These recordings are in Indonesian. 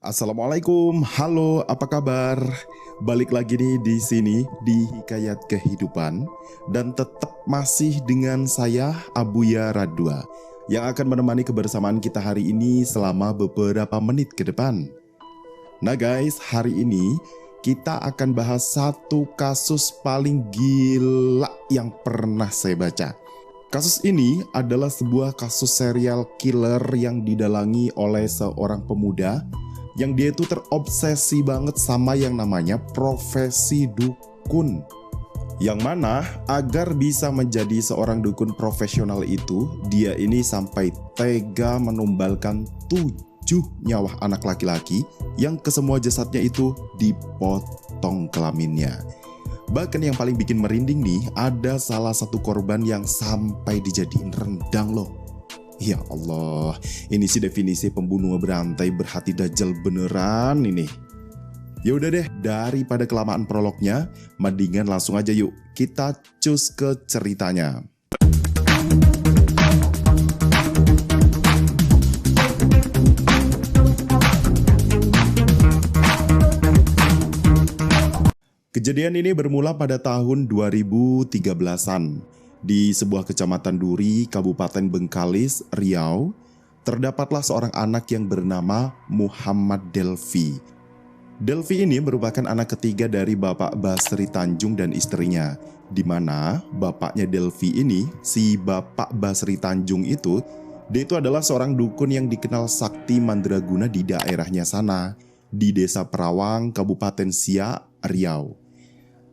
Assalamualaikum, halo, apa kabar? Balik lagi nih di sini di Hikayat Kehidupan dan tetap masih dengan saya Abuya Radua yang akan menemani kebersamaan kita hari ini selama beberapa menit ke depan. Nah guys, hari ini kita akan bahas satu kasus paling gila yang pernah saya baca. Kasus ini adalah sebuah kasus serial killer yang didalangi oleh seorang pemuda yang dia itu terobsesi banget sama yang namanya profesi dukun. Yang mana agar bisa menjadi seorang dukun profesional itu, dia ini sampai tega menumbalkan 7 nyawa anak laki-laki yang kesemua jasadnya itu dipotong kelaminnya. Bahkan yang paling bikin merinding nih, ada salah satu korban yang sampai dijadiin rendang loh. Ya Allah, ini sih definisi pembunuh berantai berhati dajjal beneran ini. Ya udah deh, daripada kelamaan prolognya, mendingan langsung aja yuk kita cus ke ceritanya. Kejadian ini bermula pada tahun 2013-an. Di sebuah kecamatan Duri, Kabupaten Bengkalis, Riau, terdapatlah seorang anak yang bernama Muhammad Delvi. Delvi ini merupakan anak ketiga dari Bapak Basri Tanjung dan istrinya, di mana bapaknya Delvi ini, si Bapak Basri Tanjung itu, dia itu adalah seorang dukun yang dikenal sakti mandraguna di daerahnya sana, di Desa Perawang, Kabupaten Siak, Riau.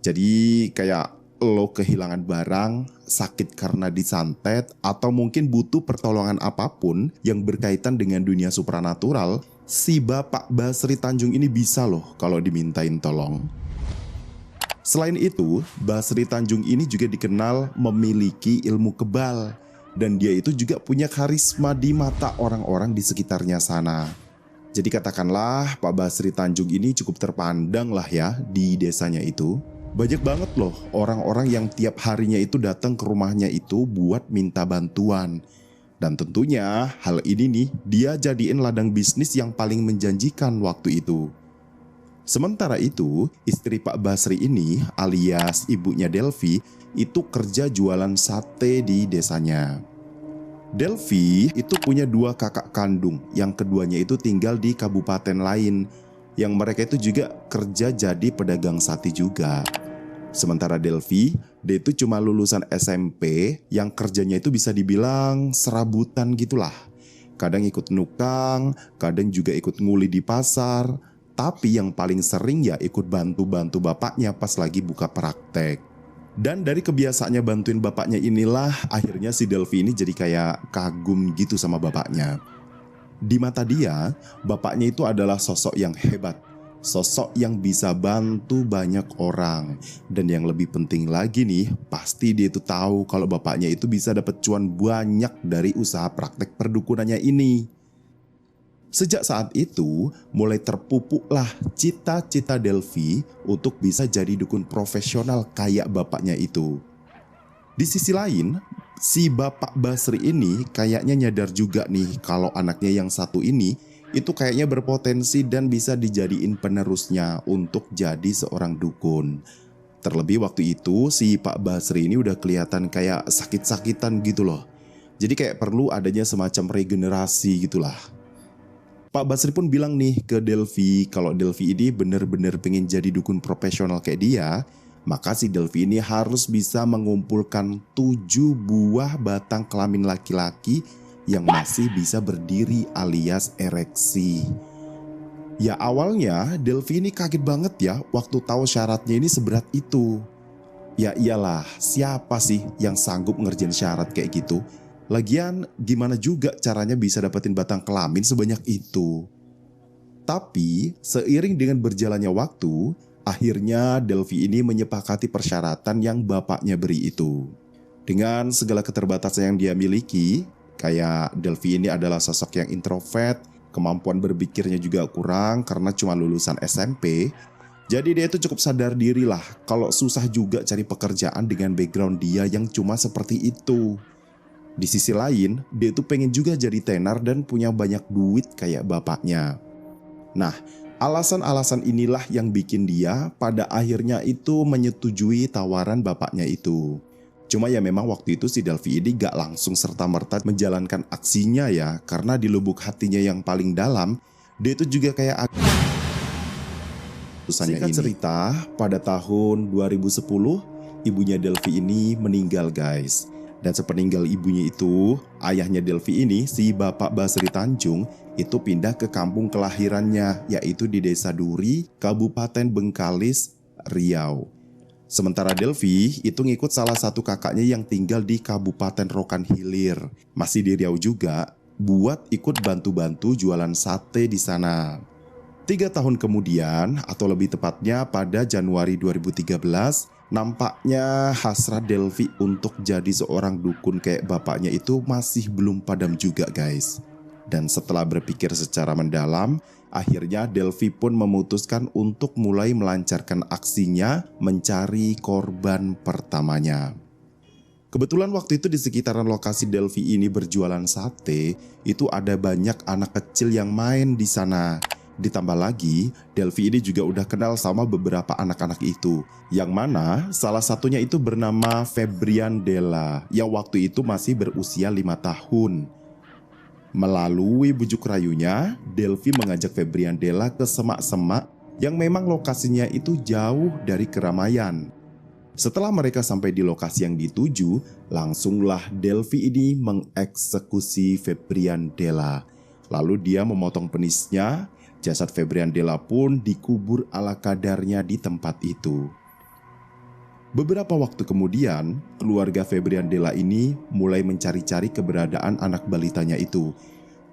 Jadi kayak lo kehilangan barang, sakit karena disantet, atau mungkin butuh pertolongan apapun yang berkaitan dengan dunia supranatural, si Bapak Basri Tanjung ini bisa loh kalau dimintain tolong. Selain itu, Basri Tanjung ini juga dikenal memiliki ilmu kebal, dan dia itu juga punya karisma di mata orang-orang di sekitarnya sana. Jadi katakanlah Pak Basri Tanjung ini cukup terpandang lah ya di desanya itu. Banyak banget loh orang-orang yang tiap harinya itu datang ke rumahnya itu buat minta bantuan. Dan tentunya hal ini nih dia jadiin ladang bisnis yang paling menjanjikan waktu itu. Sementara itu, istri Pak Basri ini alias ibunya Delvi itu kerja jualan sate di desanya. Delvi itu punya 2 kakak kandung yang keduanya itu tinggal di kabupaten lain, yang mereka itu juga kerja jadi pedagang sate juga. Sementara Delvi, dia itu cuma lulusan SMP yang kerjanya itu bisa dibilang serabutan gitulah. Kadang ikut nukang, kadang juga ikut nguli di pasar, tapi yang paling sering ya ikut bantu-bantu bapaknya pas lagi buka praktek. Dan dari kebiasaannya bantuin bapaknya inilah akhirnya si Delvi ini jadi kayak kagum gitu sama bapaknya. Di mata dia, bapaknya itu adalah sosok yang hebat. Sosok yang bisa bantu banyak orang. Dan yang lebih penting lagi nih, pasti dia itu tahu kalau bapaknya itu bisa dapat cuan banyak dari usaha praktek perdukunannya ini. Sejak saat itu, mulai terpupuklah cita-cita Delvi untuk bisa jadi dukun profesional kayak bapaknya itu. Di sisi lain, si Bapak Basri ini kayaknya nyadar juga nih kalau anaknya yang satu ini itu kayaknya berpotensi dan bisa dijadiin penerusnya untuk jadi seorang dukun. Terlebih waktu itu si Pak Basri ini udah kelihatan kayak sakit-sakitan gitu loh. Jadi kayak perlu adanya semacam regenerasi gitulah. Pak Basri pun bilang nih ke Delvi kalau Delvi ini bener-bener pengen jadi dukun profesional kayak dia, maka si Delvi ini harus bisa mengumpulkan 7 buah batang kelamin laki-laki yang masih bisa berdiri alias ereksi. Ya awalnya Delvi ini kaget banget ya waktu tahu syaratnya ini seberat itu. Ya iyalah, siapa sih yang sanggup ngerjain syarat kayak gitu? Lagian gimana juga caranya bisa dapetin batang kelamin sebanyak itu? Tapi seiring dengan berjalannya waktu, akhirnya Delvi ini menyepakati persyaratan yang bapaknya beri itu. Dengan segala keterbatasan yang dia miliki, kayak Delvi ini adalah sosok yang introvert, kemampuan berpikirnya juga kurang karena cuma lulusan SMP. Jadi dia itu cukup sadar diri lah kalau susah juga cari pekerjaan dengan background dia yang cuma seperti itu. Di sisi lain, dia itu pengen juga jadi tenar dan punya banyak duit kayak bapaknya. Nah, alasan-alasan inilah yang bikin dia pada akhirnya itu menyetujui tawaran bapaknya itu. Cuma ya memang waktu itu si Delvi ini gak langsung serta-merta menjalankan aksinya ya, karena di lubuk hatinya yang paling dalam, dia itu juga kayak Singkat cerita, pada tahun 2010, ibunya Delvi ini meninggal guys. Dan sepeninggal ibunya itu, ayahnya Delvi ini, si Bapak Basri Tanjung, itu pindah ke kampung kelahirannya, yaitu di Desa Duri, Kabupaten Bengkalis, Riau. Sementara Delvi itu ngikut salah satu kakaknya yang tinggal di Kabupaten Rokan Hilir, masih di Riau juga, buat ikut bantu-bantu jualan sate di sana. 3 tahun kemudian, atau lebih tepatnya pada Januari 2013, nampaknya hasrat Delvi untuk jadi seorang dukun kayak bapaknya itu masih belum padam juga guys. Dan setelah berpikir secara mendalam, akhirnya Delvi pun memutuskan untuk mulai melancarkan aksinya mencari korban pertamanya. Kebetulan waktu itu di sekitaran lokasi Delvi ini berjualan sate, itu ada banyak anak kecil yang main di sana. Ditambah lagi, Delvi ini juga udah kenal sama beberapa anak-anak itu, yang mana salah satunya itu bernama Febrian Della, yang waktu itu masih berusia 5 tahun. Melalui bujuk rayunya, Delvi mengajak Febrian Della ke semak-semak yang memang lokasinya itu jauh dari keramaian. Setelah mereka sampai di lokasi yang dituju, langsunglah Delvi ini mengeksekusi Febrian Della. Lalu dia memotong penisnya. Jasad Febrian Della pun dikubur ala kadarnya di tempat itu. Beberapa waktu kemudian, keluarga Febrian Della ini mulai mencari-cari keberadaan anak balitanya itu.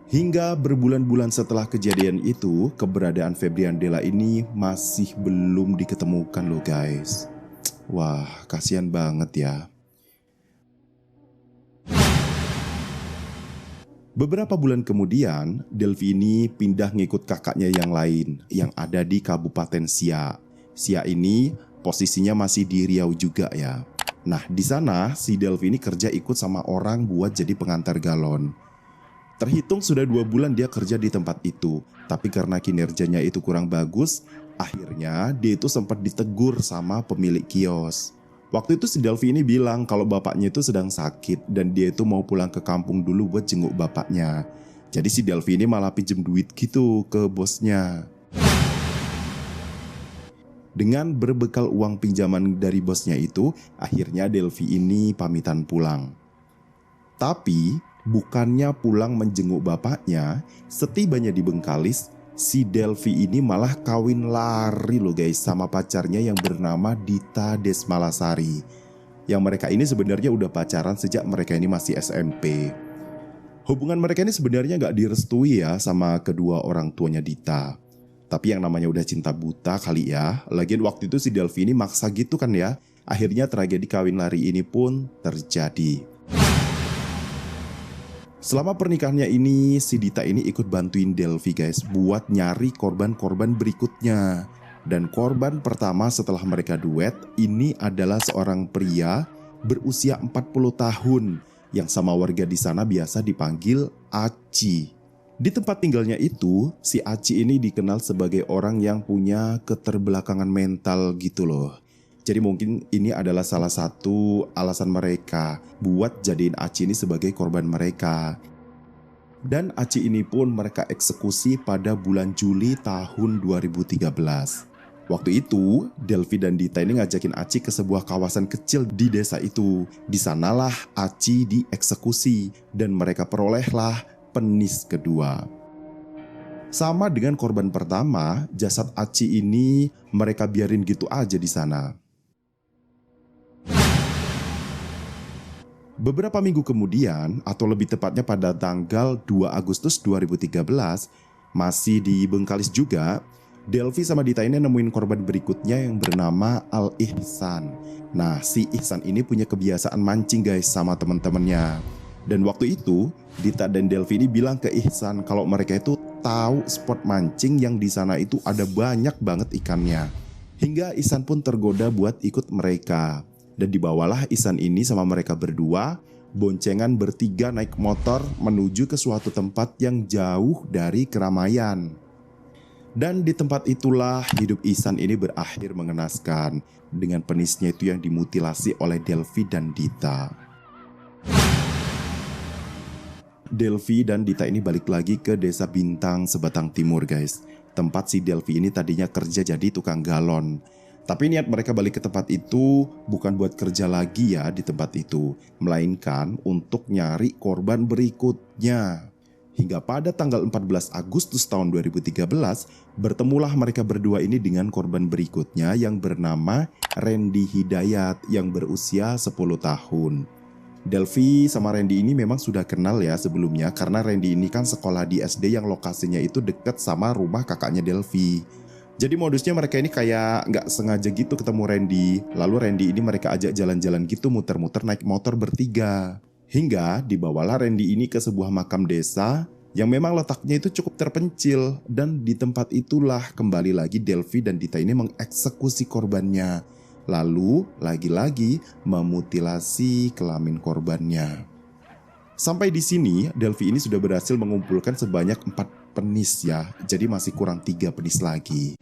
Hingga berbulan-bulan setelah kejadian itu, keberadaan Febrian Della ini masih belum diketemukan loh guys. Wah, kasihan banget ya. Beberapa bulan kemudian, Delvi ini pindah ngikut kakaknya yang lain yang ada di Kabupaten Siak. Siak ini posisinya masih di Riau juga ya. Nah, di sana si Delvi ini kerja ikut sama orang buat jadi pengantar galon. Terhitung sudah 2 bulan dia kerja di tempat itu, tapi karena kinerjanya itu kurang bagus, akhirnya dia itu sempat ditegur sama pemilik kios. Waktu itu si Delvi ini bilang kalau bapaknya itu sedang sakit dan dia itu mau pulang ke kampung dulu buat jenguk bapaknya. Jadi si Delvi ini malah pinjem duit gitu ke bosnya. Dengan berbekal uang pinjaman dari bosnya itu, akhirnya Delvi ini pamitan pulang. Tapi bukannya pulang menjenguk bapaknya, setibanya di Bengkalis, si Delvi ini malah kawin lari loh guys sama pacarnya yang bernama Dita Desmalasari. Yang mereka ini sebenarnya udah pacaran sejak mereka ini masih SMP. Hubungan mereka ini sebenarnya gak direstui ya sama kedua orang tuanya Dita. Tapi yang namanya udah cinta buta kali ya. Lagian waktu itu si Delvi ini maksa gitu kan ya. Akhirnya tragedi kawin lari ini pun terjadi. Selama pernikahannya ini, si Dita ini ikut bantuin Delvi guys buat nyari korban-korban berikutnya. Dan korban pertama setelah mereka duet, ini adalah seorang pria berusia 40 tahun yang sama warga di sana biasa dipanggil Aci. Di tempat tinggalnya itu, si Aci ini dikenal sebagai orang yang punya keterbelakangan mental gitu loh. Jadi mungkin ini adalah salah satu alasan mereka buat jadiin Aci ini sebagai korban mereka. Dan Aci ini pun mereka eksekusi pada bulan Juli tahun 2013. Waktu itu, Delvi dan Dita ini ngajakin Aci ke sebuah kawasan kecil di desa itu. Di sanalah Aci dieksekusi dan mereka perolehlah penis kedua. Sama dengan korban pertama, jasad Aci ini mereka biarin gitu aja di sana. Beberapa minggu kemudian, atau lebih tepatnya pada tanggal 2 Agustus 2013, masih di Bengkalis juga, Delvi sama Dita ini nemuin korban berikutnya yang bernama Al-Ihsan. Nah, si Ihsan ini punya kebiasaan mancing guys sama teman-temannya. Dan waktu itu, Dita dan Delvi ini bilang ke Ihsan kalau mereka itu tahu spot mancing yang di sana itu ada banyak banget ikannya. Hingga Ihsan pun tergoda buat ikut mereka. Dan dibawalah Ihsan ini sama mereka berdua, boncengan bertiga naik motor menuju ke suatu tempat yang jauh dari keramaian. Dan di tempat itulah hidup Ihsan ini berakhir mengenaskan dengan penisnya itu yang dimutilasi oleh Delvi dan Dita. Delvi dan Dita ini balik lagi ke desa Bintang Sebatang Timur guys. Tempat si Delvi ini tadinya kerja jadi tukang galon. Tapi niat mereka balik ke tempat itu bukan buat kerja lagi ya di tempat itu, melainkan untuk nyari korban berikutnya. Hingga pada tanggal 14 Agustus tahun 2013, bertemulah mereka berdua ini dengan korban berikutnya yang bernama Randy Hidayat yang berusia 10 tahun. Delvi sama Randy ini memang sudah kenal ya sebelumnya karena Randy ini kan sekolah di SD yang lokasinya itu dekat sama rumah kakaknya Delvi. Jadi modusnya mereka ini kayak nggak sengaja gitu ketemu Randy. Lalu Randy ini mereka ajak jalan-jalan gitu muter-muter naik motor bertiga. Hingga dibawalah Randy ini ke sebuah makam desa yang memang letaknya itu cukup terpencil. Dan di tempat itulah kembali lagi Delvi dan Dita ini mengeksekusi korbannya. Lalu lagi-lagi memutilasi kelamin korbannya. Sampai di sini Delvi ini sudah berhasil mengumpulkan sebanyak 4 penis ya. Jadi masih kurang 3 penis lagi.